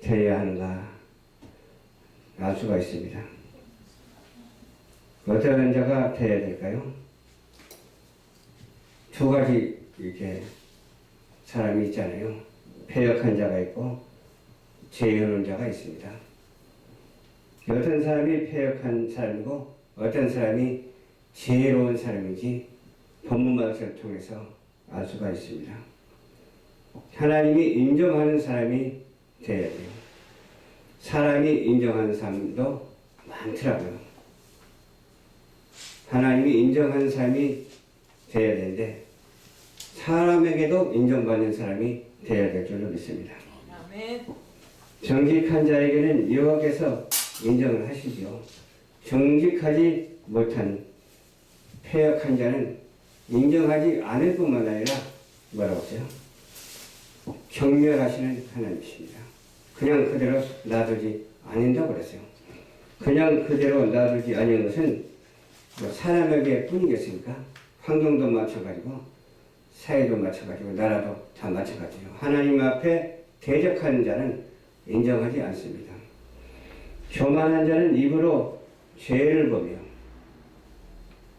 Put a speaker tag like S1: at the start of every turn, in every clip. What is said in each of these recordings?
S1: 되어야 하는가 알 수가 있습니다. 어떤 자가 되어야 될까요? 두 가지 이렇게 사람이 있잖아요. 패역한 자가 있고 죄인한 자가 있습니다. 어떤 사람이 패역한 사람이고 어떤 사람이 지혜로운 사람인지 본문 말씀을 통해서 알 수가 있습니다. 하나님이 인정하는 사람이 되어야 돼요. 사람이 인정하는 사람도 많더라고요. 하나님이 인정하는 사람이 되어야 되는데 사람에게도 인정받는 사람이 되어야 될 줄로 믿습니다.
S2: 아멘.
S1: 정직한 자에게는 여호와께서 인정을 하시죠. 정직하지 못한 패역한 자는 인정하지 않을 뿐만 아니라 뭐라고 했어요? 경멸하시는 하나님이십니다. 그냥 그대로 놔두지 않는다고 그랬어요. 그냥 그대로 놔두지 않는 것은 뭐 사람에게 뿐이겠습니까? 환경도 마찬가지고 사회도 마찬가지고 나라도 다 마찬가지예요. 하나님 앞에 대적하는 자는 인정하지 않습니다. 교만한 자는 입으로 죄를 보며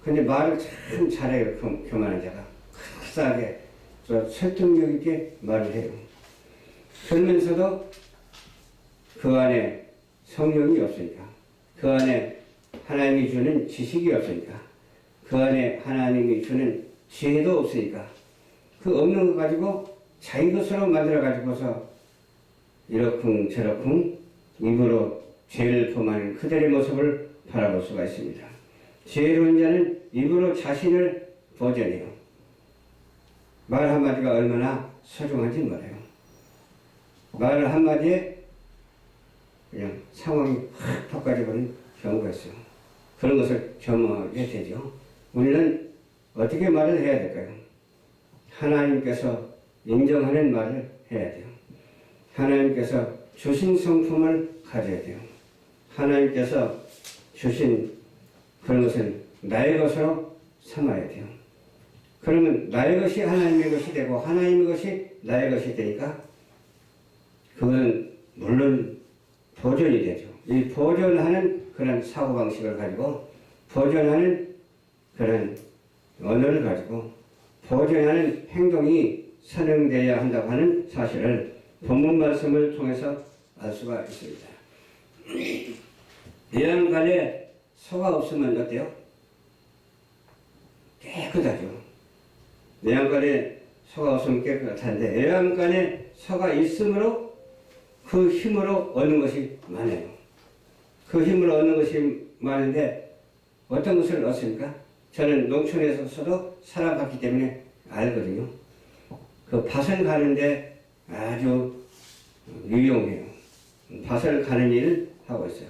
S1: 근데 말을 참 잘해요. 교만한 자가 흡사하게 설득력 있게 말을 해요. 그러면서도 그 안에 성령이 없으니까 그 안에 하나님이 주는 지식이 없으니까 그 안에 하나님이 주는 지혜도 없으니까 그 없는 거 가지고 자기 것으로 만들어 가지고서 이러쿵 저러쿵 입으로 죄를 범하는 그들의 모습을 바라볼 수가 있습니다. 지혜로운 자는 입으로 자신을 보존해요. 말 한마디가 얼마나 소중한지 몰라요. 말 한마디에 그냥 상황이 확 바꿔져버리는 경우가 있어요. 그런 것을 겸하게 되죠. 우리는 어떻게 말을 해야 될까요? 하나님께서 인정하는 말을 해야 돼요. 하나님께서 주신 성품을 가져야 돼요. 하나님께서 주신 그런 것을 나의 것으로 삼아야 돼요. 그러면 나의 것이 하나님의 것이 되고 하나님의 것이 나의 것이 되니까 그건 물론 보존이 되죠. 이 보존하는 그런 사고방식을 가지고 보존하는 그런 언어를 가지고 보존하는 행동이 선행되어야 한다고 하는 사실을 본문 말씀을 통해서 알 수가 있습니다. 내양간에 소가 없으면 어때요? 깨끗하죠. 내양간에 소가 없으면 깨끗한데 내양간에 소가 있으므로 그 힘으로 얻는 것이 많아요. 그 힘으로 얻는 것이 많은데 어떤 것을 얻습니까? 저는 농촌에서도 살아봤기 때문에 알거든요. 그 밭을 가는데 아주 유용해요. 밭을 가는 일을 하고 있어요.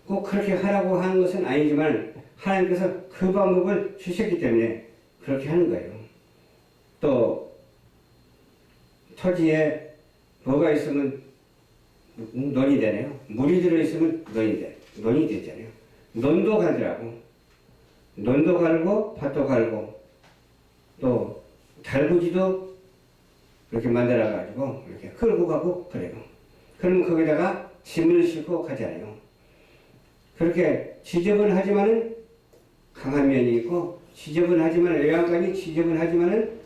S1: 꼭 그렇게 하라고 하는 것은 아니지만 하나님께서 그 방법을 주셨기 때문에 그렇게 하는 거예요. 또 토지에 뭐가 있으면 논이 되네요. 물이 들어있으면 논이 되잖아요. 논도 가더라고. 논도 갈고 밭도 갈고 또 달구지도 이렇게 만들어가지고 이렇게 끌고 가고 그래요. 그러면 거기다가 짐을 싣고 가잖아요. 그렇게 지저분하지만은 강한 면이 있고 지저분하지만 외양간이 지저분하지만은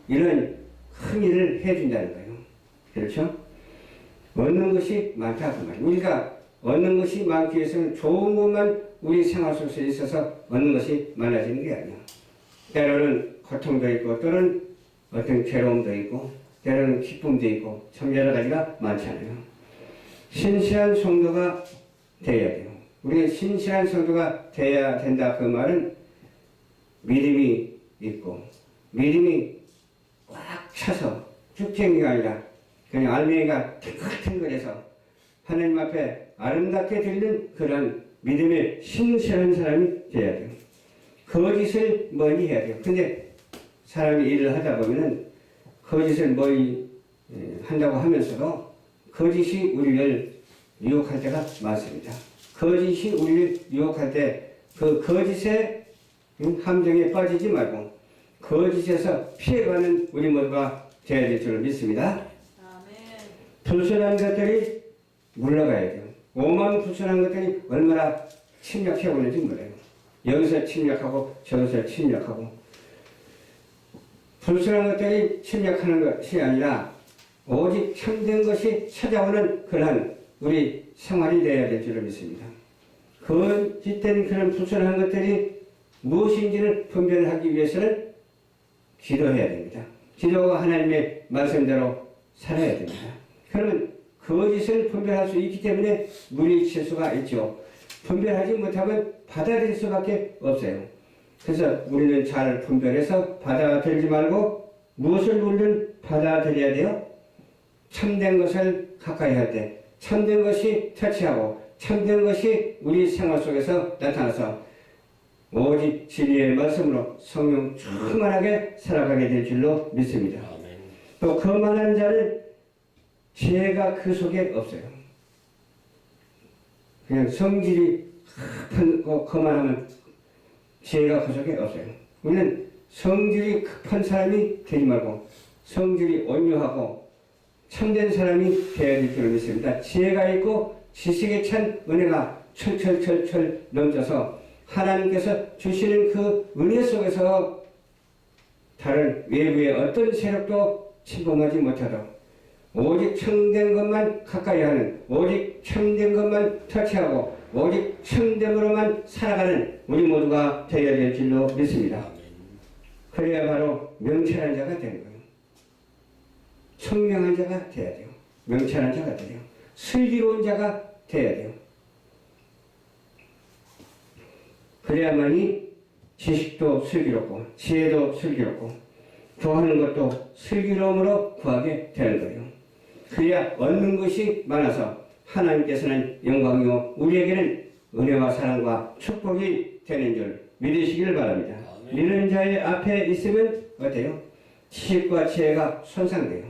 S1: 이런 큰 일을 해준다는 거예요. 그렇죠? 얻는 것이 많다 그 말이에요. 우리가 얻는 것이 많기 위해서는 좋은 것만 우리 생활 속에 있어서 얻는 것이 많아지는 게 아니야. 때로는 고통도 있고 또는 어떤 괴로움도 있고 때로는 기쁨도 있고 참 여러 가지가 많잖아요. 신실한 성도가 되어야 돼요. 우리가 신실한 성도가 되어야 된다 그 말은 믿음이 있고 믿음이 꽉 차서 쭉쟁이가 아니라 그냥 알맹이가 탱글탱글해서 하나님 앞에 아름답게 들리는 그런 믿음의 신실한 사람이 되어야 돼요. 거짓을 멀리 해야 돼요. 근데 사람이 일을 하다 보면은 거짓을 멀리 한다고 하면서도 거짓이 우리를 유혹할 때가 많습니다. 거짓이 우리를 유혹할 때 그 거짓의 함정에 빠지지 말고 거짓에서 피해가는 우리 모두가 되어야 될 줄 믿습니다.
S2: 아멘.
S1: 불순한 것들이 물러가야 돼요. 오만 불순한 것들이 얼마나 침략해 오는지 몰라요. 여기서 침략하고 저기서 침략하고 불순한 것들이 침략하는 것이 아니라 오직 참된 것이 찾아오는 그러한 우리 생활이 되어야 될 줄을 믿습니다. 거짓된 그런 불순한 것들이 무엇인지를 분별하기 위해서는 기도해야 됩니다. 기도가 하나님의 말씀대로 살아야 됩니다. 그러면 거짓을 분별할 수 있기 때문에 물리칠 수가 있죠. 분별하지 못하면 받아들일 수밖에 없어요. 그래서 우리는 잘 분별해서 받아들이지 말고 무엇을 우리는 받아들여야 돼요? 참된 것을 가까이 할 때 참된 것이 터치하고 참된 것이 우리 생활 속에서 나타나서 오직 진리의 말씀으로 성령 충만하게 살아가게 될 줄로 믿습니다. 또 거만한 자는 지혜가 그 속에 없어요. 그냥 성질이 급한 거만하면 지혜가 그 속에 없어요. 우리는 성질이 급한 사람이 되지 말고 성질이 온유하고 참된 사람이 되어야 될 줄 믿습니다. 지혜가 있고 지식에 찬 은혜가 철철철철 넘쳐서 하나님께서 주시는 그 은혜 속에서 다른 외부의 어떤 세력도 침범하지 못하도록 오직 참된 것만 가까이 하는, 오직 참된 것만 터치하고 오직 참됨으로만 살아가는 우리 모두가 되어야 될 줄로 믿습니다. 그래야 바로 명철한 자가 되는 거예요. 청명한 자가 되어야 돼요. 명철한 자가 돼요. 슬기로운 자가 되어야 돼요. 그래야만이 지식도 슬기롭고 지혜도 슬기롭고 구하는 것도 슬기로움으로 구하게 되는 거예요. 그래야 얻는 것이 많아서 하나님께서는 영광이요 우리에게는 은혜와 사랑과 축복이 되는 줄 믿으시길 바랍니다. 미는 자의 앞에 있으면 어때요? 지식과 지혜가 손상돼요.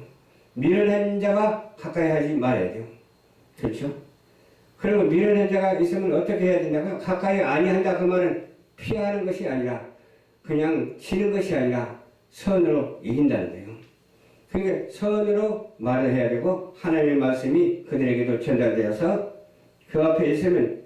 S1: 미련한 자가 가까이 하지 말아야 돼요. 그렇죠? 그리고 미련한 자가 있으면 어떻게 해야 된다고요? 가까이 아니한다 그 말은 피하는 것이 아니라 그냥 치는 것이 아니라 선으로 이긴다는 거예요. 그러니까 선으로 말을 해야 되고 하나님의 말씀이 그들에게도 전달되어서 그 앞에 있으면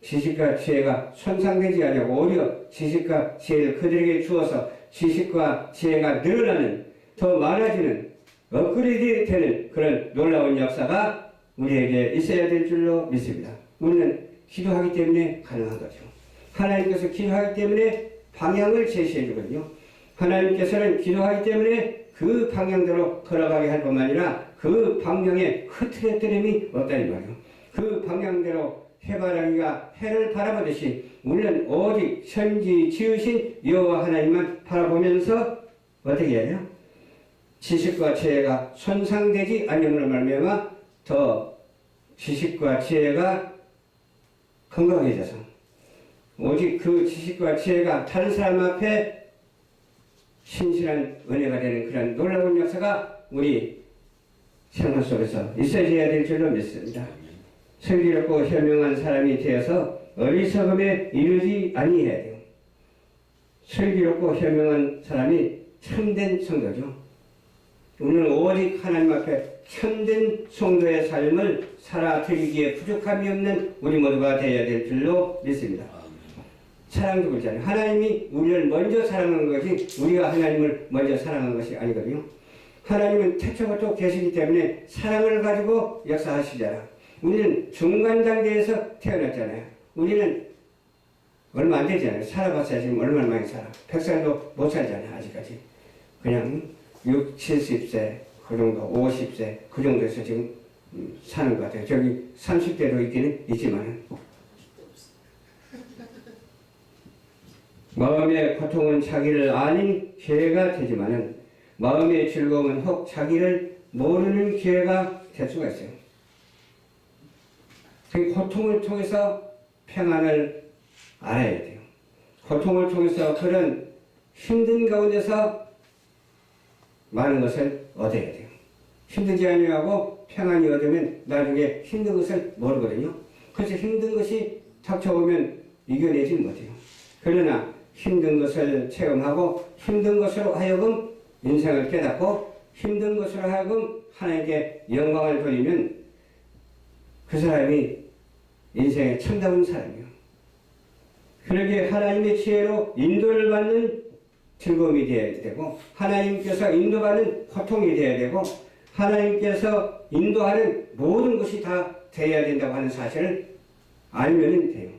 S1: 지식과 지혜가 손상되지 않고 오히려 지식과 지혜를 그들에게 주어서 지식과 지혜가 늘어나는 더 많아지는 업그레이드 되는 그런 놀라운 역사가 우리에게 있어야 될 줄로 믿습니다. 우리는 기도하기 때문에 가능한 거죠. 하나님께서 기도하기 때문에 방향을 제시해 주거든요. 하나님께서는 기도하기 때문에 그 방향대로 걸어가게 할 뿐만 아니라 그 방향에 흐트러뜨림이 없다는 말이에요. 그 방향대로 해바라기가 해를 바라보듯이 우리는 오직 천지 지으신 여호와 하나님만 바라보면서 어떻게 해야 돼요? 지식과 지혜가 손상되지 않음으로 말미암아 더 지식과 지혜가 건강해져서 오직 그 지식과 지혜가 다른 사람 앞에 신실한 은혜가 되는 그런 놀라운 역사가 우리 생활 속에서 있어져야 될 줄로 믿습니다. 슬기롭고 현명한 사람이 되어서 어리석음에 이르지 아니해야 돼요. 슬기롭고 현명한 사람이 참된 성도죠. 우리는 오직 하나님 앞에 참된 성도의 삶을 살아드리기에 부족함이 없는 우리 모두가 되어야 될 줄로 믿습니다. 사랑도 그렇잖아요. 하나님이 우리를 먼저 사랑한 것이 우리가 하나님을 먼저 사랑한 것이 아니거든요. 하나님은 태초부터 계시기 때문에 사랑을 가지고 역사하시잖아. 우리는 중간 단계에서 태어났잖아요. 우리는 얼마 안 되잖아요. 살아봤어야 지금 얼마나 많이 살아. 100살도 못 살잖아요. 아직까지. 그냥 60, 70세, 그 정도, 50세, 그 정도에서 지금 사는 것 같아요. 저기 30대도 있기는 있지만 마음의 고통은 자기를 아닌 기회가 되지만은 마음의 즐거움은 혹 자기를 모르는 기회가 될 수가 있어요. 그 고통을 통해서 평안을 알아야 돼요. 고통을 통해서 그런 힘든 가운데서 많은 것을 얻어야 돼요. 힘들지 아니하고 평안이 얻으면 나중에 힘든 것을 모르거든요. 그래서 힘든 것이 닥쳐오면 이겨내지 못해요. 그러나 힘든 것을 체험하고 힘든 것으로 하여금 인생을 깨닫고 힘든 것으로 하여금 하나님께 영광을 돌리면 그 사람이 인생에 참다운 사람이요. 그러기에 하나님의 지혜로 인도를 받는 즐거움이 되어야 되고, 하나님께서 인도받는 고통이 되어야 되고, 하나님께서 인도하는 모든 것이 다 되어야 된다고 하는 사실을 알면 돼요.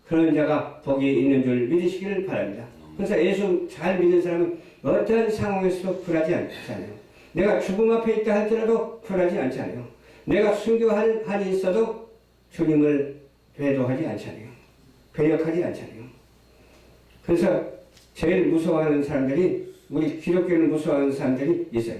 S1: 그런 자가 복이 있는 줄 믿으시기를 바랍니다. 그래서 예수 잘 믿는 사람은 어떠한 상황에서도 굴하지 않잖아요. 내가 죽음 앞에 있다 할지라도 굴하지 않잖아요. 내가 순교한 한이 있어도 주님을 배도하지 않잖아요. 배역하지 않잖아요. 그래서 제일 무서워하는 사람들이, 우리 기독교를 무서워하는 사람들이 있어요.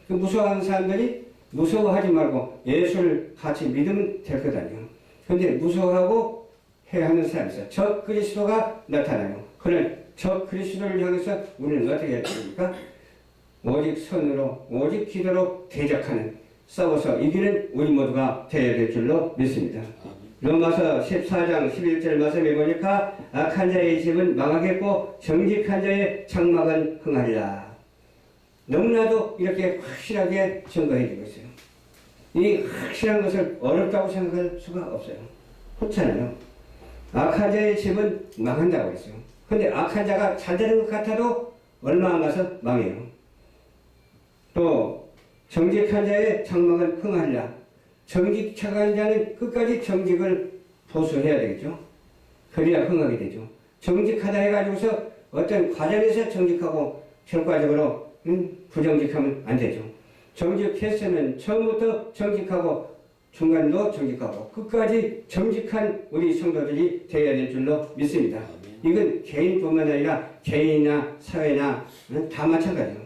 S1: 그 무서워하는 사람들이 무서워하지 말고 예수를 같이 믿으면 될 거다요. 그런데 무서워하고 해야 하는 사람이 있어요. 적 그리스도가 나타나요. 그런 적 그리스도를 향해서 우리는 어떻게 해야 됩니까? 오직 선으로, 오직 기도로 대적하는, 싸워서 이기는 우리 모두가 되어야 될 줄로 믿습니다. 로마서 14장 11절 말씀해 보니까 악한 자의 집은 망하겠고 정직한 자의 장막은 흥하리라. 너무나도 이렇게 확실하게 증거해 주고 있어요. 이 확실한 것을 어렵다고 생각할 수가 없어요. 그렇잖아요. 악한 자의 집은 망한다고 했어요. 근데 악한 자가 잘 되는 것 같아도 얼마 안 가서 망해요. 또 정직한 자의 장막은 흥하리라. 정직한 자는 끝까지 정직을 보수해야 되겠죠. 그래야 흥하게 되죠. 정직하다 해가지고서 어떤 과정에서 정직하고 결과적으로 부정직하면 안 되죠. 정직했으면 처음부터 정직하고 중간도 정직하고 끝까지 정직한 우리 성도들이 되어야 될 줄로 믿습니다. 이건 개인뿐만 아니라 개인이나 사회나 다 마찬가지예요.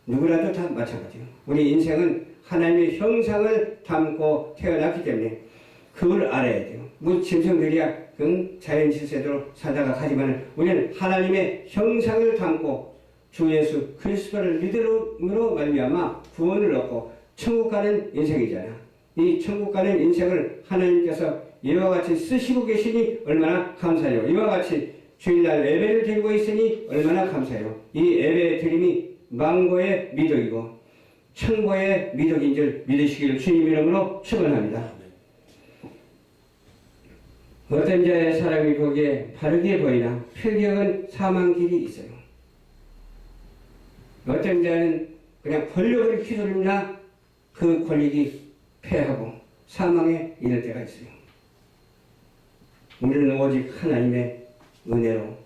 S1: 누구라도 다 마찬가지예요. 우리 인생은 하나님의 형상을 담고 태어났기 때문에 그걸 알아야 돼요. 뭐 짐승들이야 자연 질서대로 살다가 가지만 우리는 하나님의 형상을 담고 주 예수 그리스도를 믿음으로 말미암아 구원을 얻고 천국 가는 인생이잖아. 이 천국 가는 인생을 하나님께서 이와 같이 쓰시고 계시니 얼마나 감사해요. 이와 같이 주일날 예배를 드리고 있으니 얼마나 감사해요. 이 예배 드림이 망고의 미덕이고 천고의 미덕인 줄 믿으시기를 주님 이름으로 축원합니다. 어떤 자의 사람이 보기에 바르게 보이나 필경은 사망 길이 있어요. 어떤 자는 그냥 권력을 휘두르나 그 권력이 패하고 사망에 이를 때가 있어요. 우리는 오직 하나님의 은혜로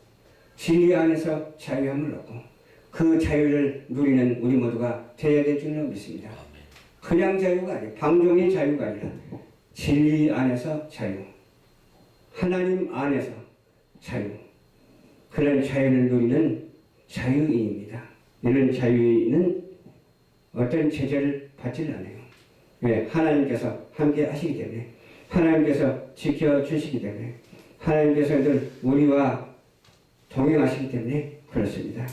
S1: 진리 안에서 자유함을 얻고 그 자유를 누리는 우리 모두가 되어야 될 줄로 믿습니다. 그냥 자유가 아니에요. 방종의 자유가 아니라 진리 안에서 자유, 하나님 안에서 자유, 그런 자유를 누리는 자유인입니다. 이런 자유인은 어떤 제재를 받지는 않아요. 왜? 하나님께서 함께 하시기 때문에, 하나님께서 지켜주시기 때문에, 하나님께서 늘 우리와 동행하시기 때문에 그렇습니다.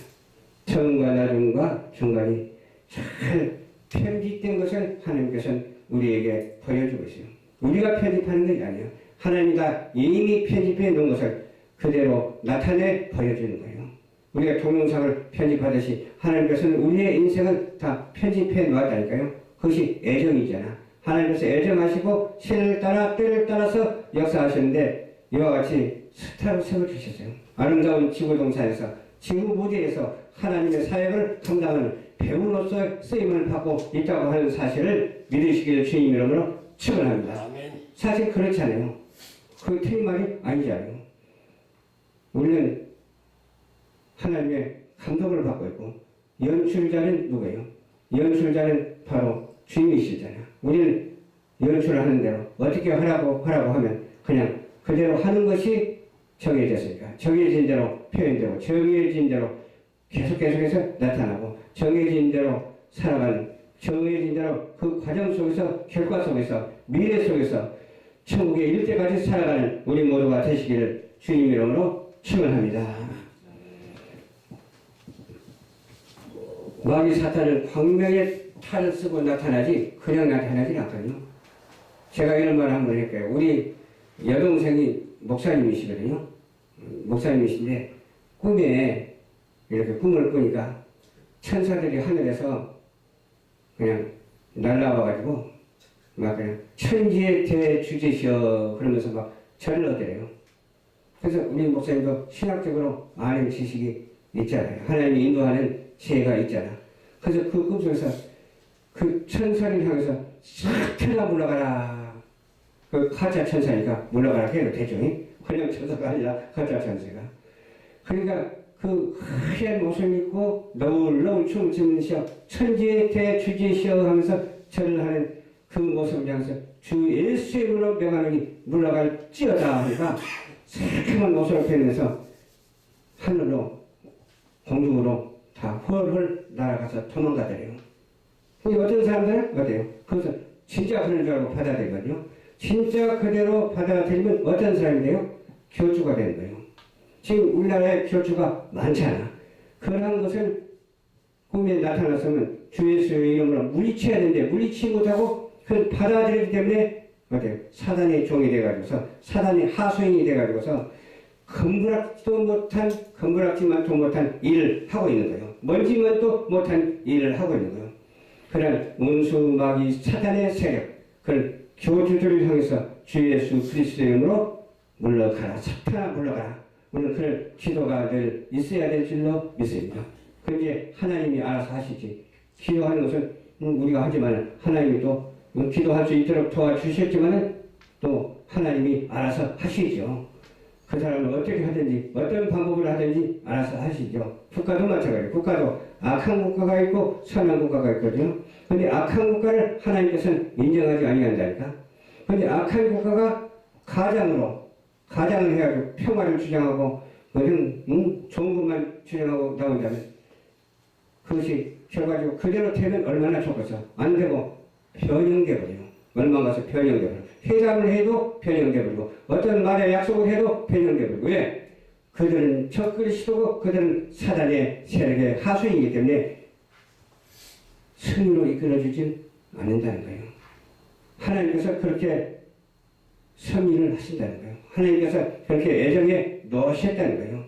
S1: 처음과 나중과 중간이 잘 편집된 것을 하나님께서는 우리에게 보여주고 있어요. 우리가 편집하는 것이 아니에요. 하나님이 다 이미 편집해 놓은 것을 그대로 나타내 보여주는 거예요. 우리가 동영상을 편집하듯이 하나님께서는 우리의 인생을 다 편집해 놓았다니까요. 그것이 애정이잖아. 하나님께서 애정하시고 신을 따라 때를 따라서 역사하시는데 이와 같이 스타로 세워주셨어요. 아름다운 지구동산에서 지구 무대에서 하나님의 사역을 감당하는 배우로서 쓰임을 받고 있다고 하는 사실을 믿으시기를 주님 이름으로 축원합니다. 사실 그렇지 않아요. 그 틀린 말이 아니잖아요. 우리는 하나님의 감독을 받고 있고 연출자는 누구예요? 연출자는 바로 주님이시잖아요. 우리는 연출을 하는 대로 어떻게 하라고 하면 그냥 그대로 하는 것이 정해졌으니까 정해진 대로 표현되고 정해진 대로 계속해서 나타나고 정해진 대로 살아가는, 정해진 대로 그 과정 속에서 결과 속에서 미래 속에서 천국에 이를 때까지 살아가는 우리 모두가 되시기를 주님 이름으로 축원합니다. 마귀 사탄은 광명의 탈을 쓰고 나타나지 그냥 나타나지 않거든요. 제가 이런 말 한번 할게요. 우리 여동생이 목사님이시거든요. 목사님이신데 꿈에 이렇게 꿈을 꾸니까 천사들이 하늘에서 그냥 날라와가지고 막 그냥 천지의 대주제시여 그러면서 막 절을 얻으래요. 그래서 우리 목사님도 신학적으로 아는 지식이 있잖아요. 하나님이 인도하는 지혜가 있잖아. 그래서 그 꿈속에서 그 천사를 향해서 싹 태어나 물러가라. 그 가짜 천사니까 물러가라 해도 되죠. 그냥 천사가 아니라 가짜 천사가. 그러니까 그 하얀 옷을 입고 너울너울 춤을 추는 시어 천지의 대주제시여 하면서 절을 하는 그 모습을 향해서 주 예수의 이름으로 명하노니 물러갈지어다 하니까 새카만 옷을 펴면서 하늘로 공중으로 다 헐헐 날아가서 도망가더래요. 어떤 사람들은 어때요? 그래서 진짜 그런 줄 알고 받아들이거든요. 진짜 그대로 받아들이면 어떤 사람이 돼요? 교주가 되는 거예요. 지금 우리나라에 교주가 많잖아. 그런 것은 꿈에 나타났으면 주 예수의 이름으로 물리쳐야 되는데 물리치지 못하고 그걸 받아들이기 때문에 어때요? 사단의 종이 돼가지고서 사단의 하수인이 돼가지고서 건부락지만도 못한 일을 하고 있는 거예요. 먼지만도 못한 일을 하고 있는 거예요. 그런 운수마귀 사단의 세력, 그걸 교주들을 향해서 주 예수 그리스도의 이름으로 물러가라, 사탄아 물러가라. 오늘 그런 기도가 늘 있어야 될 줄로 믿습니다. 그게 하나님이 알아서 하시지. 기도하는 것은 우리가 하지만 하나님이 또 기도할 수 있도록 도와주셨지만 또 하나님이 알아서 하시죠. 그 사람은 어떻게 하든지 어떤 방법으로 하든지 알아서 하시죠. 국가도 마찬가지예요. 국가도 악한 국가가 있고 선한 국가가 있거든요. 근데 악한 국가를 하나님께서는 인정하지 아니한다니까. 근데 악한 국가가 가장을 해가지고 평화를 주장하고 그냥 좋은 것만 주장하고 나온다면 그것이 결과적으로 그대로 되면 얼마나 좋겠어. 안 되고 변형돼버려요. 얼마 가서 변형돼버려요. 회담을 해도 변형돼버리고 어떤 말에 약속을 해도 변형돼버리고 왜? 그들은 적그리스도고 그들은 사단의 세력의 하수이기 때문에 승리로 이끌어주진 않는다는 거예요. 하나님께서 그렇게 섭리를 하신다는 거예요. 하나님께서 그렇게 애정에 넣으셨다는 거예요.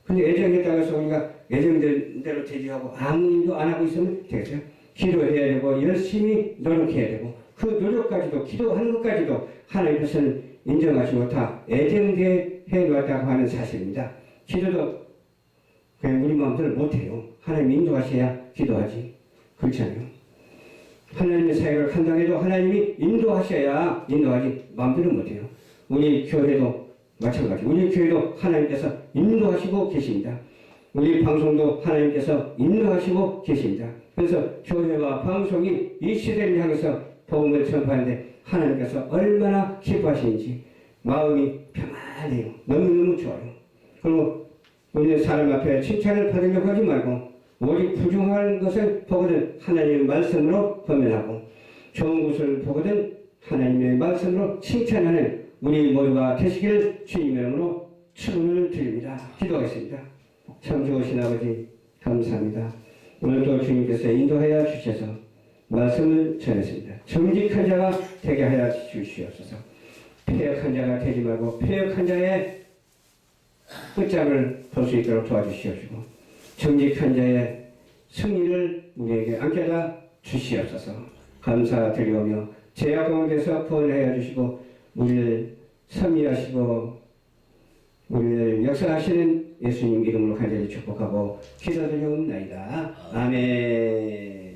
S1: 근데 애정했다고 해서 우리가 애정대로 대지하고 아무 일도 안 하고 있으면 되겠어요? 기도해야 되고 열심히 노력해야 되고 그 노력까지도 기도하는 것까지도 하나님께서는 인정하시고 다 애정해 놓았다고 하는 사실입니다. 기도도 그냥 우리 마음대로 못해요. 하나님 인도하셔야 기도하지. 그렇잖아요. 하나님의 사역을 감당해도 하나님이 인도하셔야 인도하지 마음대로 못해요. 우리 교회도 마찬가지. 우리 교회도 하나님께서 인도하시고 계십니다. 우리 방송도 하나님께서 인도하시고 계십니다. 그래서 교회와 방송이 이 시대를 향해서 복음을 전파하는데 하나님께서 얼마나 기뻐하시는지 마음이 평안해요. 너무너무 좋아요. 그리고 우리는 사람 앞에 칭찬을 받으려고 하지 말고 오직 부정한 것을 보거든 하나님의 말씀으로 권면하고 좋은 것을 보거든 하나님의 말씀으로 칭찬하는 우리 모두가 되시길 주님의 이름으로 축원을 드립니다. 기도하겠습니다. 참 좋으신 아버지 감사합니다. 오늘도 주님께서 인도하여 주셔서 말씀을 전했습니다. 정직한 자가 되게 하여 주시옵소서. 패역한 자가 되지 말고 패역한 자의 끝장을 볼 수 있도록 도와주시옵시고 정직한 자의 승리를 우리에게 안겨다 주시옵소서. 감사드리오며 죄악 가운데서 구원하여 주시고 우리를 섭리하시고 우리를 역사하시는 예수님 이름으로 간절히 축복하고 기도드리옵나이다. 아멘.